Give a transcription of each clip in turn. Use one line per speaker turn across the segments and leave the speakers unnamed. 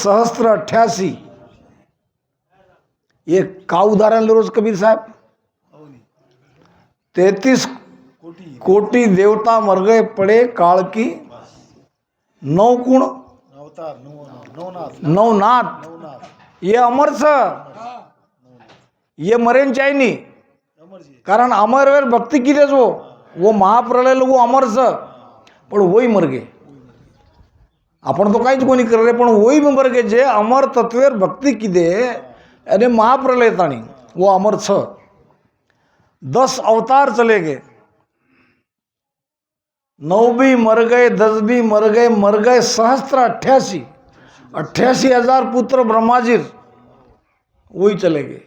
सहस्त्र 88 ये का उदाहरण ले रोज कबीर साहब। 33 कोटि देवता मर गए पड़े काल की 9 गुण नवनाथ ये अमर छ, ये मरेन चाहिए नहीं कारण अमर वेर भक्ति की दे वो महाप्रलय वो अमर छ पण वही मर गए। आपण तो काहीच कोणी कर रे पण वही मर गए जे अमर तत्वेर भक्ति की दे अरे महाप्रलय ताणी वो अमर छ। 10 अवतार चले गए, 9 भी मर गए, 10 भी मर गए सहस्त्र 88,000 पुत्र ब्रह्माजीर वही चले गए।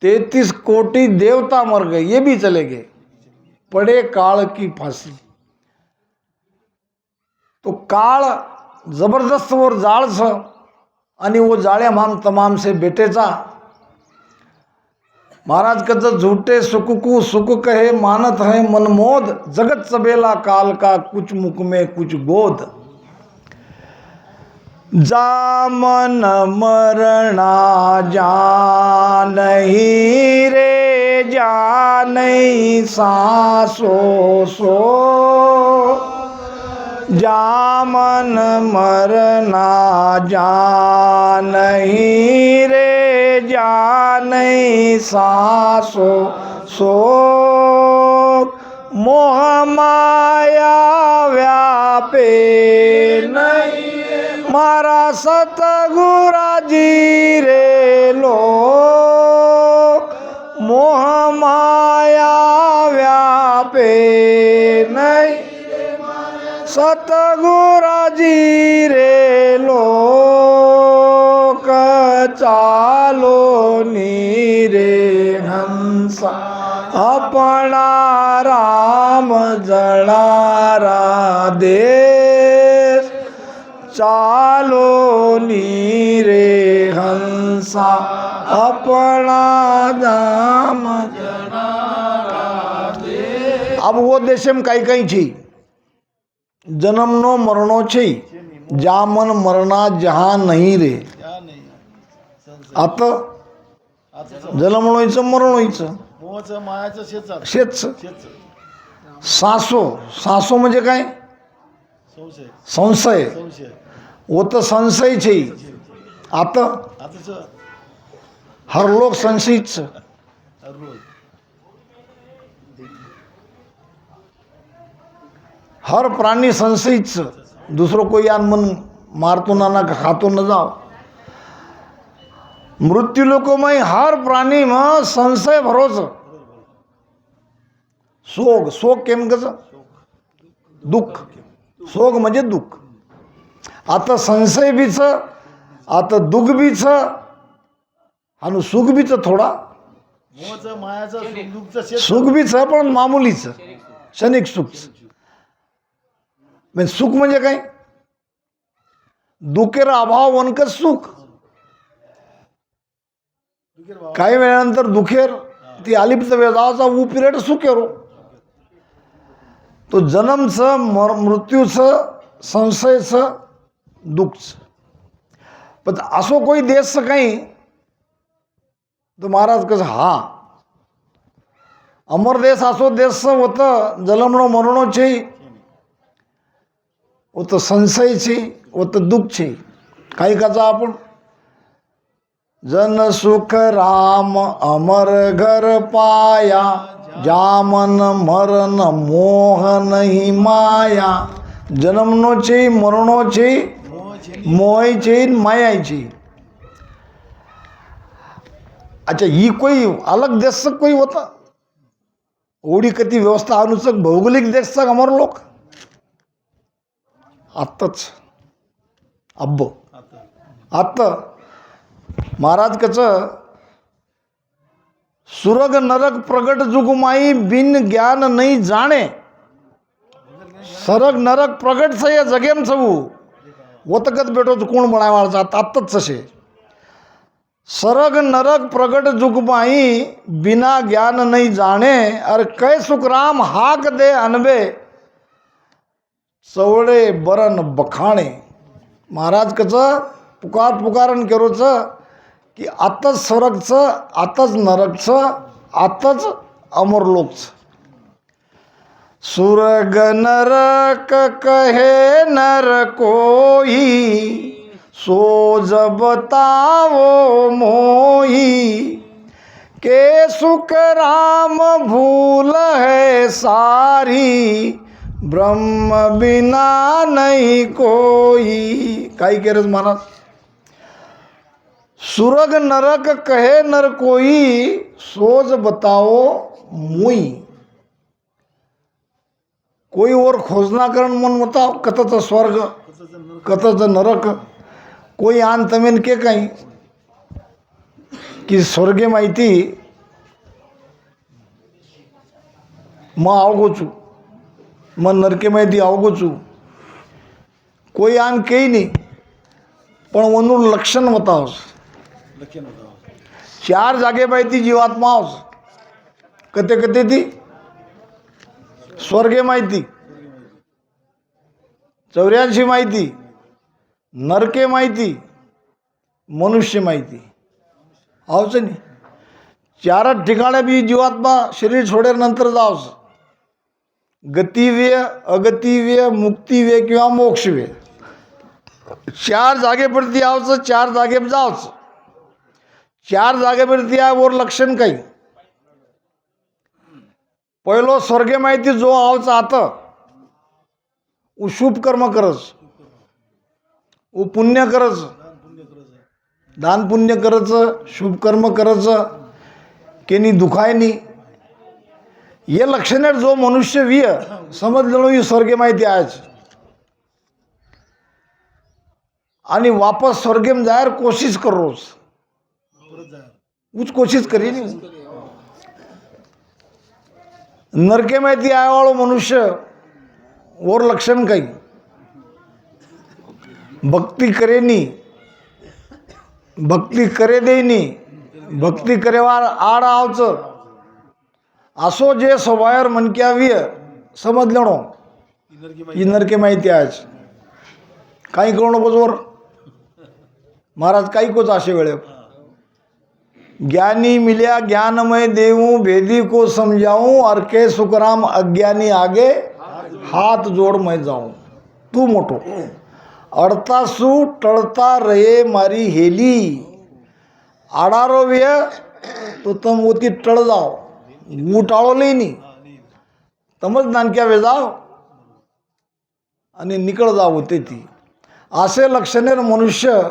33 कोटि देवता मर गए, ये भी चले गए, पड़े काल की फांसी। तो काळ जबरदस्त वर जाळ छ आणि वो जाळ्या माम तमाम से बेटेचा महाराज कच झूठे सुख को सुख कहे मानत है मनमोद जगत सबेला काल का कुछ मुख में कुछ गोद। जामन मरना जानही रे जानही सासो सो जामन मरना जानही रे जानही सासो सो मोह माया व्यापे नहीं मारा सतगुराजी रे लोक मोह माया व्यापे नहीं सतगुराजी रे लोक चालो नीरे हंसा अपना राम जलारा देश चालो नीरे हंसा अपना दाम जलारा देश। अब वो देश में कई कई छी जन्मनो मरणो छी जामन मरना जहाँ नहीं रे आता जन्मणोच मरणोच शेच सासो सासो म्हणजे काय संशय वो तो संशय छे आता हर लोक संशयित हर प्राणी संशयित दूसरो कोई आन मन मारतो ना खातो न जाओ मृत्यु लोको में हर प्राणी में संशय भरोस शोक शोक केम कस दुःख शोक म्हणजे दुःख आता संशय भी छ आता दुःख भी छ आणि सुख भी छ थोडा सुख भी छ पण मामूली छ क्षणिक सुख म्हणजे सुख म्हणजे काय दुःखेर अभाव वनकच सुख काही वेळानंतर दुखेर ती अलिप्त वेदाचा वो पिरियड सुखेरो तो जन्मच मृत्यूच संशयच दुःखच पण असो कोई देश काही तो महाराज कसं हा अमर देश असो देश होतं जन्मणो मरणो छे वो तो संशय छे वो तो दुःख छे काही कचा आपण जन सुख राम अमर घर पाया जामन मरण मोह नहीं माया जन्मनो छे मरणो छे मोह छे माया छे। अच्छा ही कोई अलग देश से कोई होता ओडी कती व्यवस्था अनुसार भौगोलिक देश से अमर लोक आत्ताच अब्ब आत्ता महाराज कच सुरग नरक प्रगट जुगमाई बिन ज्ञान नहीं जाने सरग नरक प्रगट से या जगेम छवू वतकत बेटो कोण बनावाळचा आत्ताच तसे सरग नरक प्रगट जुगमाई बिना ज्ञान नहीं जाने अरे कै सुख राम हाक दे अनबे चवड़े बरन बखाणे महाराज कसं पुकारण केरोचं की आताच स्वर्गचं, आताच नरकचं, आताच अमरलोकचं. स्वर्ग नरक कहे नर कोई, सो जब तावो मोही. के सुख राम भूल है सारी, ब्रह्म बिना नहीं कोई. काय केरच महाराज. स्वर्ग नरक कहे नर कोई, सोज बताओ मोई. कोई और खोजना करण मन बताओ, कतच स्वर्ग कतच नरक. कोई आन तमेन के काही की स्वर्गे माहिती मग आवगोचू, मग नरके माहिती आवगोचू. कोई आन के नाही, पण वनूर लक्षण बतावस. चार जागे माहिती जीवात्मा आवस. कते कते ती स्वर्गे माहिती, 84 माहिती, नरके माहिती, मनुष्य माहिती आवच नाही. चारच ठिकाणे बी जीवात्मा शरीर सोडेनंतर जावस. गतिव्यय, अगतिव्यय, मुक्तिव्यय किंवा मोक्षव्यय. चार जागेवरती यावचं, चार जागेवर जावचं. चार जागेवरती यावर लक्षण काही. पहिलो स्वर्गे माहिती जो आवचा आता उ शुभ कर्म करस, उ पुण्य करस, दान पुण्य करच, शुभ कर्म करच, केनी दुखाय नाही. ये लक्षण जो मनुष्य विय समजलो ही स्वर्गे माहिती आहेच. आणि वापस स्वर्गेम जायर कोशिश करोस, उच कोशिश करी नहीं. नरके माहिती आयवाळो मनुष्य और लक्षण काही. भक्ती करे नी, भक्ती करे दे नी, भक्ती करेवार आड आवचं. असो जे स्वभावर मनक्या विय समजलो ही नरके माहिती आहेच. काही करू नकोस महाराज. काही कोच असे वेळे ज्ञानी मिल्या ज्ञानमय देऊं, भेदी को समझाऊं, और के सुखराम अज्ञानी आगे हाथ जोड़ मैं जाऊं. तू मोठो अडतासू टळता रहे मारी हेली. आडारो व्यय तो तम ओती टळ जाओ, गू टाळो लेनी तमच नानक्या वे जाओ आणि निकळ जाव होते ती. असे लक्षणे मनुष्य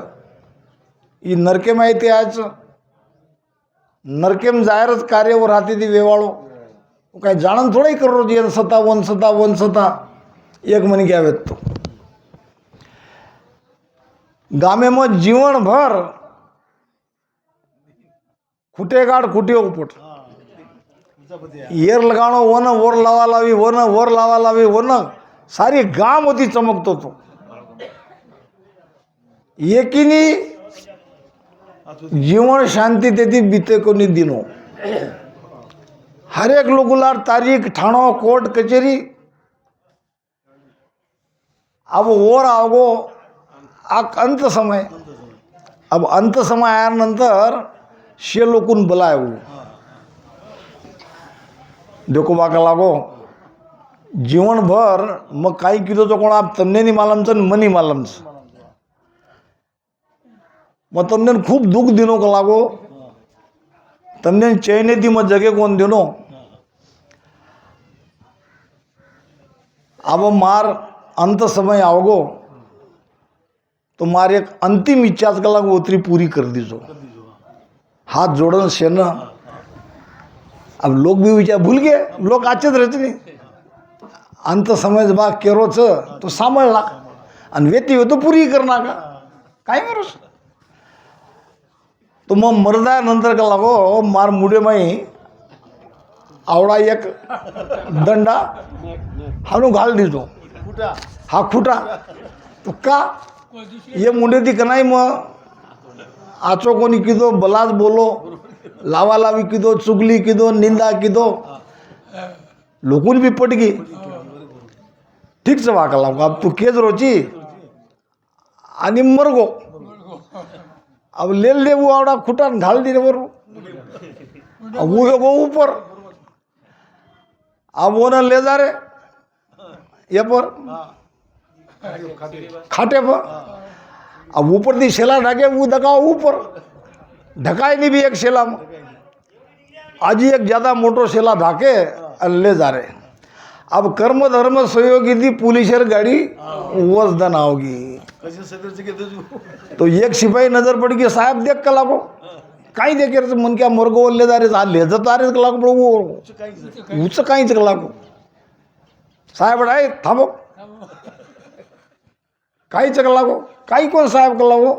ही नरके माहिती आहेच. नरकेम जायरच कार्यवर राहते ती वेवाळो. काही जाणून थोडाही करो वन सता वन सता एक म्हणे घ्यावेत. तो गामे मग जीवनभर खुटे गाड खुटे उपट. येर लगाणो वन वर लावा लावी, वन वर लावा लावी, वन सारी गाम होती चमकतो तो. एकीनी जीवन शांति देती बीते को नहीं दिनों. हर एक लोगुलार तारीख ठाणो कोर्ट कचेरी. अब और आवगो अंत समय. अब अंत समय आल्यानंतर शे लोकून बलाय वो देखो बाका लागो. जीवनभर मग काही किलो तो कोण आप तन्ने नहीं मालमचं मनी मालमचं. मग तमने खूप दुःख दिनो का लागो. तमने चैने ती मग जगे कोण दिनो. अब मार अंत समय आवगो तो मार एक अंतिम इच्छा का लागो उतरी पूरी कर दीजो. हाथ जोड़न शेन. अब लोग भी विचार भूल गए. लोग आचेच रहते नहीं. अंत समय बा केरोच तो सांभाळला आणि वेती हो तो पुरी करणार का काय करोस. तो मग मरदानंतर का लागो मार मुडे माई आवडा एक दंडा हाणू घाल दीजो. हा खुटा तो का ये मुंडे ती कनाई मग आचो कोणी किदो बलाज बोलो, लावा लावी किदो, चुगली किदो, निंदा किदो, लोकून भी पट गई. ठीक से वाका लागो. अब तू केज रोची आणि मरगो अब ले ले वो आवड़ा खुटा ढाल दी रे वर अब वो ऊपर अब वो ना ले जा रे ये पर खाटे पर अब ऊपर दी शेला ढके वो दकाओ ऊपर ढकाए नहीं भी एक शेला में आज एक ज़्यादा मोटो शेला ढाके ले जा रहे अब कर्म धर्म सहयोगी थी पुलिसर गाड़ी वजदन आओगी तो एक सिपाही नजर पड़ गई साहब देख का लागो काही देखे रे मन क्या मरगो ले जा रे ले जाता रे का लागो वो ऊंच काही का लागो साहेब डाय थांबो काही का लागो काही कोण साहेब का लागो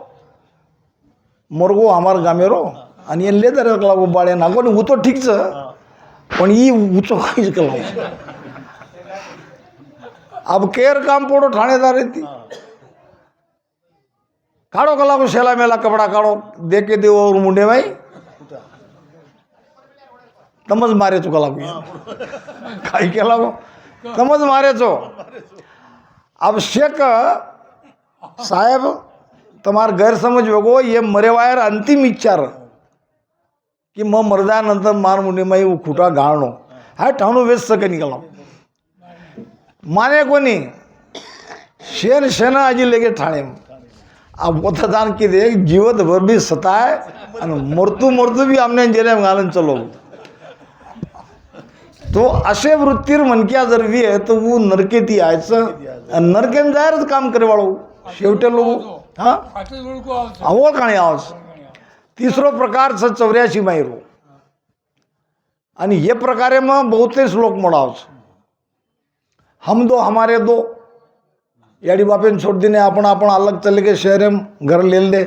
मरगो हमार गामेरो आणि ये ले जा रे का लागो बाळे नागो ने तो ठीक छ पण ई ऊंचो काही का लागो अब केर काम पोड़ो ठाणेदार थी काढ़ो कला को शेला मेला कपड़ा काढ़ो दे के दे और मुंडे भाई तमज मारे चो कला को काई केला को तमज मारे चो अब शेख साहेब तमार गैरसमज वेगो ये मरेवायर अंतिम इच्छार कि मग मरदानंतर मार मुंडे माई वो खुटा गाळणो हा ठाणो वेच सके निकला माने कोनी शेन शेना आजी लेके ठाणे अब वो दान की दे जीवत भर भी सताए और मरतू मरतू भी हमने जेले में घालन चलो तो असे वृत्तीर मनक्या जर भी है तो वो नरके ती आयचं नरके में जायरच काम करे वाळो शेवटे लोग हाँ अवो काणे आवाज तिसरो प्रकार 84 मायरो आणि ये प्रकारे मग बहुतेच लोक मोडावच हम दो हमारे दो याडी बापेन छोड़ देने आपण आपण अलग चले गए शहर में घर ले दे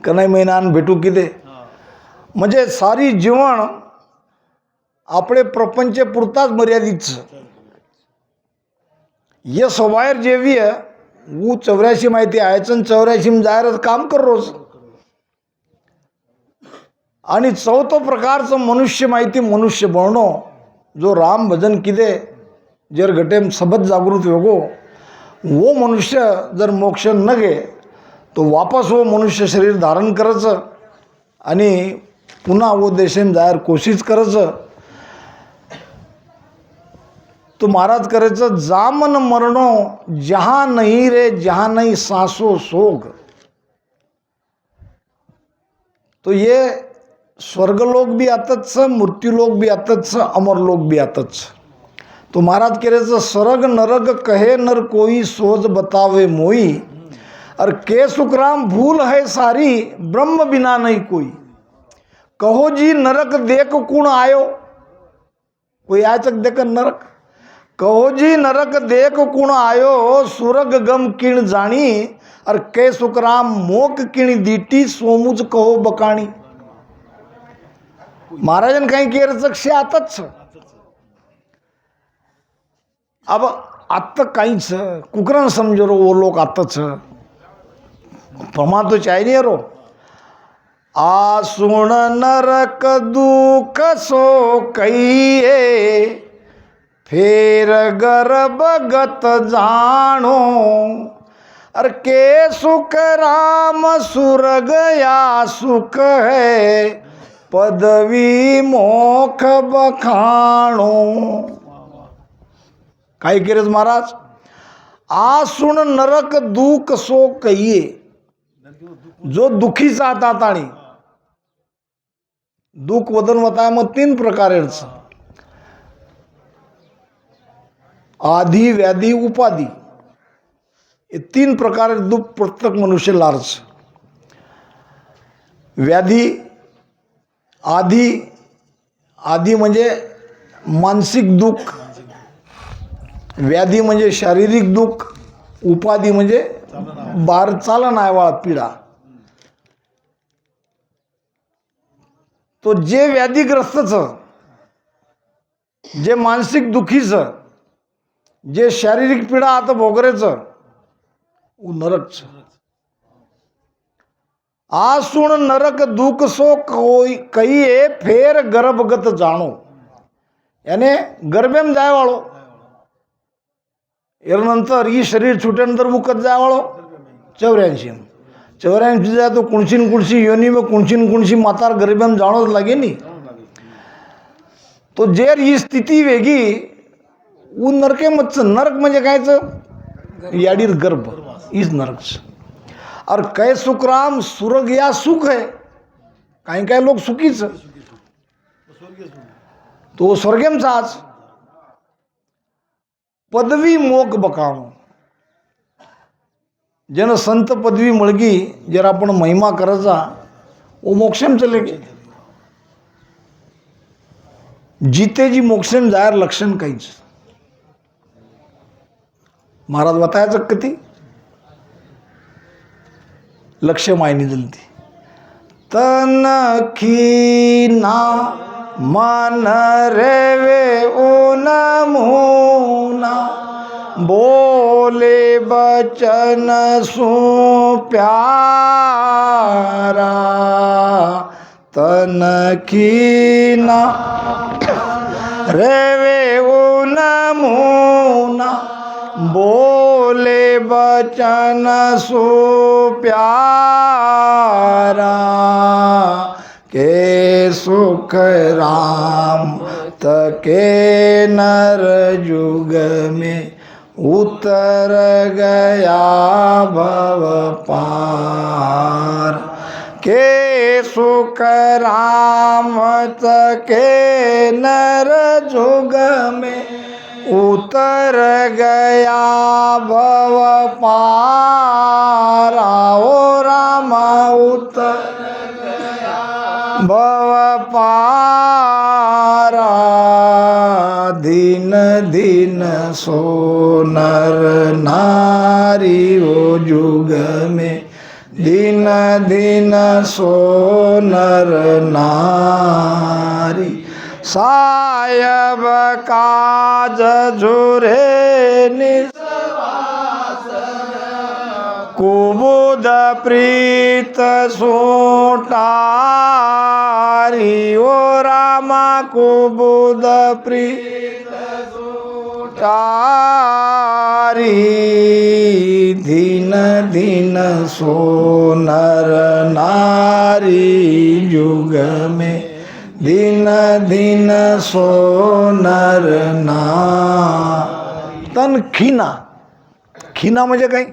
कनाई महिनान भेटू की दे म्हणजे सारी जीवन आपले प्रपंच पुरताच मर्यादित ये स्वभाव जेवी है वो 84 माहिती आयचं 84 में जायरच काम कर रोज आणि चौथो प्रकारचं मनुष्य माहिती मनुष्य बनणो जो राम भजन किदे जर घटे सबद जागृत होगो वो मनुष्य जर मोक्ष न गे तो वापस वो मनुष्य शरीर धारण करायचं आणि पुन्हा वो देशेन जायर कोशिश करायचं तो महाराज करायचं जामन मरणो जहाँ नहीं रे जहाँ नहीं सांसो सोग तो ये स्वर्गलोक भी आतच मृत्यूलोक भी आतच अमरलोक भी आतच तो महाराज कह रहे सरग नरग कहे नर कोई सोच बतावे मोई और के सुखराम भूल है सारी ब्रह्म बिना नहीं कोई कहो जी नरक देख कुण आयो कोई आज तक देख नरक कहो जी नरक देख कुण आयो सुरग गम किण जानी और के सुखराम मोक किण दीटी सोमुज कहो बकाणी महाराजन कहीं कह रहे आतच अब आत्ता काहीच कुकरण समजो रो वो लोग आताच प्रमाण तो चाहिए रो आसुण नरक दुख सो कहिए फेर गर्भगत जानो अर के सुख राम सुरग या सुख है पदवी मोख बखाणो काय केरेच महाराज आसुण नरक दुख सो कहिए जो दुखी चाहता ताणी दुख वदन बताया मग 3 प्रकारेच आधी व्याधी उपाधी ये 3 प्रकार दुख प्रत्येक मनुष्य लार्च व्याधी आधी आधी म्हणजे मानसिक दुख व्याधी म्हणजे शारीरिक दुख उपाधी म्हणजे बार चालन आहे वाळा पीडा तो जे व्याधीग्रस्तच जे मानसिक दुखीचं जे शारीरिक पीडा आता भोगरेचं उ नरकच आसुण नरक दुख सो कोई कहिए फेर गर्भगत जानो याने गर्भेम जाय वाळो यानंतर ही शरीर छुट्यानंतर मुकत जाय वाळो 84 जा तो कुणसीन कुणसी योनी में कुणसीन कुणसी मातार गरीबम जाणोच लागे नी. तो जेर ही स्थिती वेगी वो नरके मच. नरक म्हणजे कायचं याडीर गर्भ इस नरक. और कै सुखराम सुरग या सुख है. काही काय लोक सुखीच तो स्वर्गेमचाच. पदवी मोक बकाणो जन संत पदवी मळगी जर आपण महिमा करायचा वो मोक्षम चले गे. जीते जी मोक्षम जायर लक्षण काहीच. महाराज बतायचं कधी लक्ष मायनी जलती. तन खीना मन रेवे ऊन मुना बोले बचन सु प्यारा. तन खीना रेवे ऊन मुना बोले बचन सु प्यारा. के सुख राम तके नर जुग में उतर गया भव पार. के सुख राम तके नर जुग में उतर गया भव पार. ओ रामा उतर भव पारा. दिन दिन सो नर नारी ओ जुग में. दिन दिन सो नर नारी. सायब काज झुरे निस्वास कुबुद प्रीत सोटारी. ओ रामा कुबुद प्रीत सोटारी. दिन दिन सो नर नारी जुग में. दिन दिन सो नर नारी. तन खिना. खिना म्हणजे काय.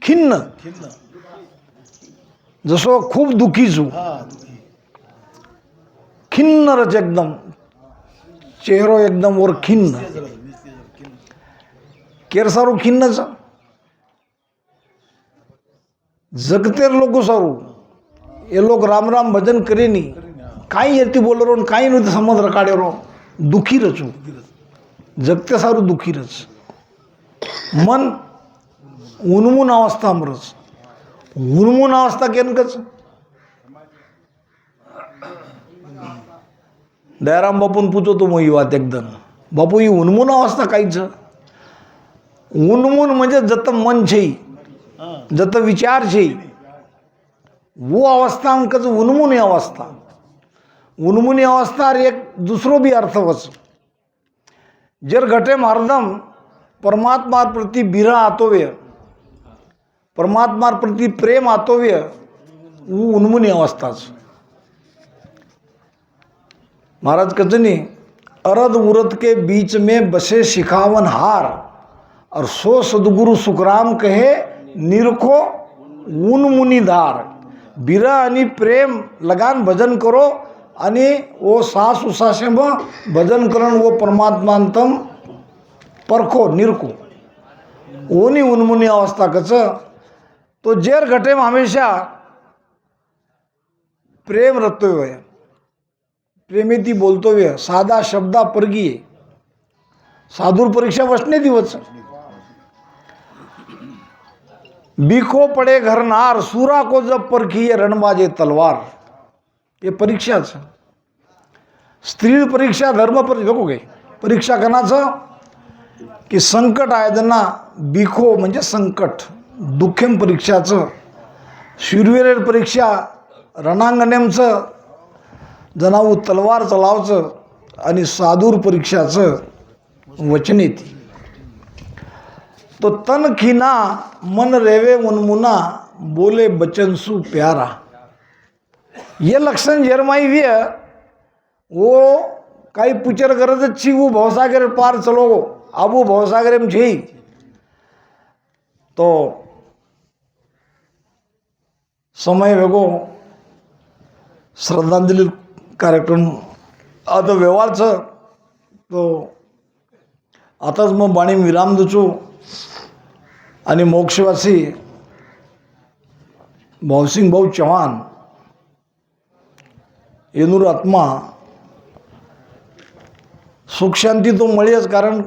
खिन्न जसं खूप दुखीचू. खिन्न रच एकदम चेहरो एकदम वर खिन्न. केर सारू खिन्नच. जगतेर लोक सारू ये लोग राम राम भजन करेनी काही येते बोलरो काही नव्हते समज रकाडेरो. दुखी रचू जगते सारू दुखी रच. मन उन्मून अवस्था मरच. उन्मून अवस्था केनकच. दयाराम बापून पूछो तो मग ही वात एकदम. बापू ही उन्मून अवस्था काहीच. उन्मून म्हणजे जत मन छे जत विचार छे वो अवस्था अंकच उन्मुनी अवस्था. उन्मुनी अवस्था एक दूसरो भी अर्थ वच. जर घटे मारदम परमात्मा प्रति बिरह आतोव्य परमात्मा प्रति प्रेम आतोव्य वो उन्मुनी अवस्थाच. महाराज कजनी अरद उरद के बीच में बसे शिखावन हार और सो सदगुरु सुखराम कहे निरखो उन्मुनी धार. बिरह आणि प्रेम लगान भजन करो आणि वो सास उसासे भजन करण वो परमात्मांतम परखो निरखो. ओनी उन्मुनी अवस्था कच. तो जेर घटे में हमेशा प्रेम रखतो हुए प्रेमेती बोलतो हुए साधा शब्दा परगी साधुर परीक्षा बसने दिवस. बीखो पड़े घर नार सूरा को जब परखी रणबाजे तलवार. ये परीक्षाच. स्त्री परीक्षा धर्म पर बघोगे परीक्षा कनाचं की संकट आहे त्यांना बिखो म्हणजे संकट दुःखेम परीक्षाचं. शूरवीर परीक्षा रणांगणेमचं जनाऊ तलवार चलावचं आणि साधूर परीक्षाचं वचनेती. तो तन खीना मन रेवे उनमुना बोले बचन सु प्यारा। ये लक्षण जरमाई भी है वो काही पुचर गरज छी वो भवसागर पार चलो अब वो भवसागर में छी तो समय वेगो श्रद्धांजली कार्यक्रम आता व्यवहारचं तो आताच मग बाणी विराम देचो आणि मोक्षवासी भावसिंग भाऊ चव्हाण येनूर आत्मा सुख शांती तो મળે कारण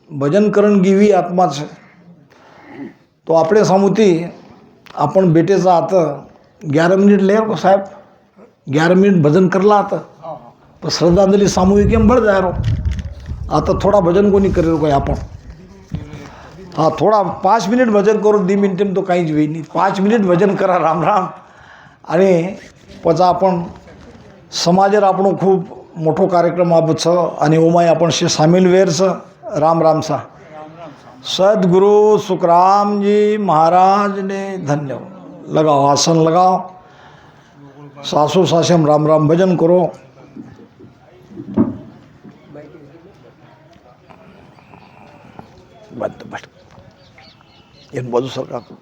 भजन करण गिवी आत्माच तो આપણે સામુતી आपण बेटेचा आता 11 मिनिट ले को साहेब 11 मिनिट भजन करला आता तो श्रद्धांजली सामूहिक एम बढ़ जाए रो आता थोड़ा भजन को नहीं करे कोई आपण हाँ थोड़ा 5 मिनिट भजन करो 2 मिनिट में तो काही ज नाही 5 मिनिट भजन करा राम राम आणि पछा आपण समाजर આપણો खूप मोठो कार्यक्रम आप छ आणि ओमाय आपण शे सामील वेर छ राम राम सा सदगुरु सुखराम जी महाराज ने धन्य लगाओ आसन लगाओ सासू सासम राम राम भजन करो बट इन बाजू सरकार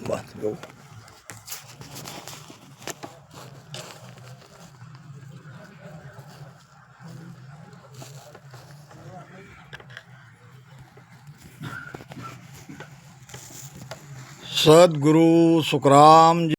बस go. सदगुरु सुखराम जी